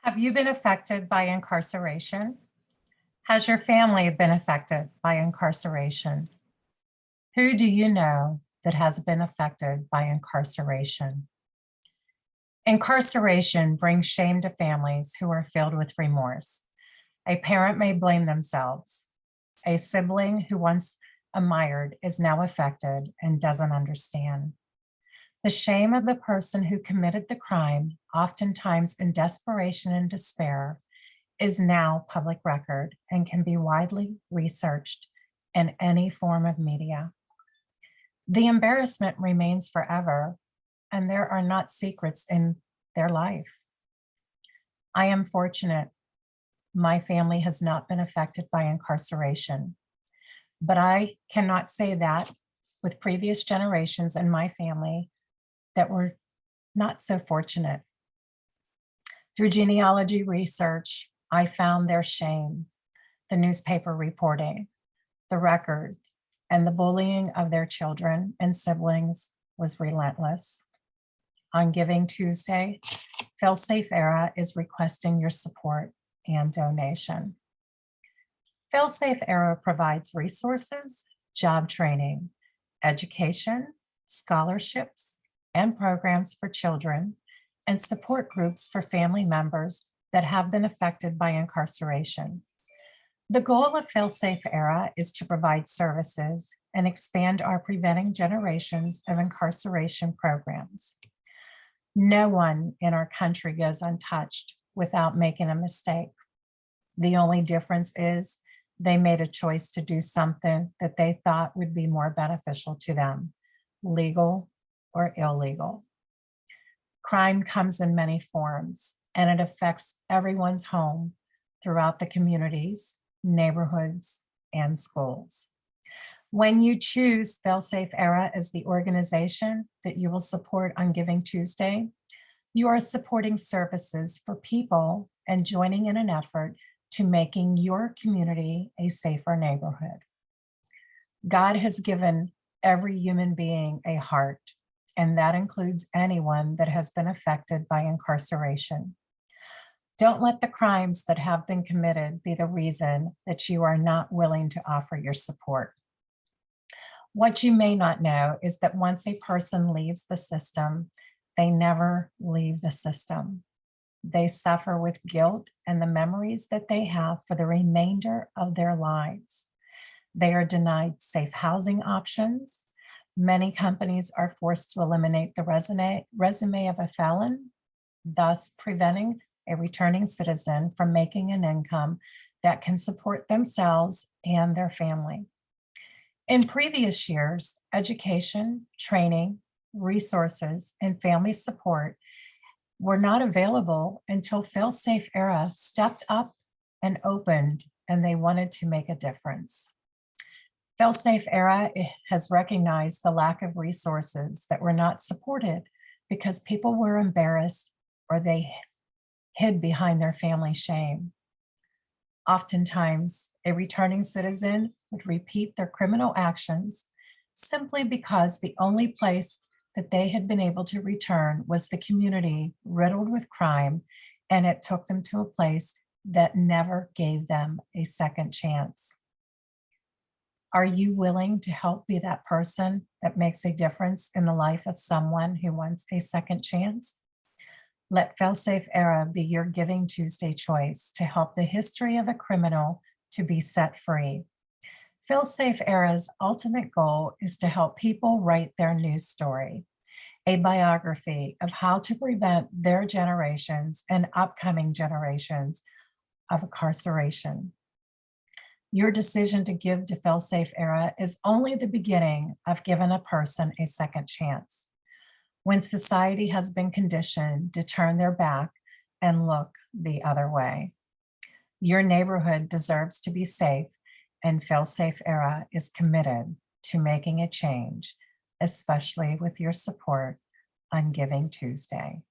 Have you been affected by incarceration? Has your family been affected by incarceration? Who do you know that has been affected by incarceration? Incarceration brings shame to families who are filled with remorse. A parent may blame themselves. A sibling who once admired is now affected and doesn't understand. The shame of the person who committed the crime, oftentimes in desperation and despair, is now public record and can be widely researched in any form of media. The embarrassment remains forever, and there are not secrets in their life. I am fortunate my family has not been affected by incarceration, but I cannot say that with previous generations in my family that were not so fortunate. Through genealogy research, I found their shame, the newspaper reporting, the record, and the bullying of their children and siblings was relentless. On Giving Tuesday, FailSafe-ERA is requesting your support and donation. FailSafe-ERA provides resources, job training, education, scholarships, and programs for children, and support groups for family members that have been affected by incarceration. The goal of FailSafe-ERA is to provide services and expand our Preventing Generations of Incarceration programs. No one in our country goes untouched without making a mistake. The only difference is they made a choice to do something that they thought would be more beneficial to them, legal or illegal. Crime comes in many forms, and it affects everyone's home throughout the communities, neighborhoods, and schools. When you choose FailSafe-ERA as the organization that you will support on Giving Tuesday, you are supporting services for people and joining in an effort to making your community a safer neighborhood. God has given every human being a heart, and that includes anyone that has been affected by incarceration. Don't let the crimes that have been committed be the reason that you are not willing to offer your support. What you may not know is that once a person leaves the system, they never leave the system. They suffer with guilt and the memories that they have for the remainder of their lives. They are denied safe housing options. Many companies are forced to eliminate the resume of a felon, thus preventing a returning citizen from making an income that can support themselves and their family. In previous years, education, training, resources, and family support were not available until FailSafe-ERA stepped up and opened, and they wanted to make a difference. FailSafe-ERA has recognized the lack of resources that were not supported because people were embarrassed or they hid behind their family shame. Oftentimes, a returning citizen would repeat their criminal actions simply because the only place that they had been able to return was the community riddled with crime, and it took them to a place that never gave them a second chance. Are you willing to help be that person that makes a difference in the life of someone who wants a second chance? Let FailSafe-ERA be your Giving Tuesday choice to help the history of a criminal to be set free. FailSafe-ERA's ultimate goal is to help people write their news story, a biography of how to prevent their generations and upcoming generations of incarceration. Your decision to give to FailSafe-ERA is only the beginning of giving a person a second chance. When society has been conditioned to turn their back and look the other way. Your neighborhood deserves to be safe, and FailSafe-ERA is committed to making a change, especially with your support on Giving Tuesday.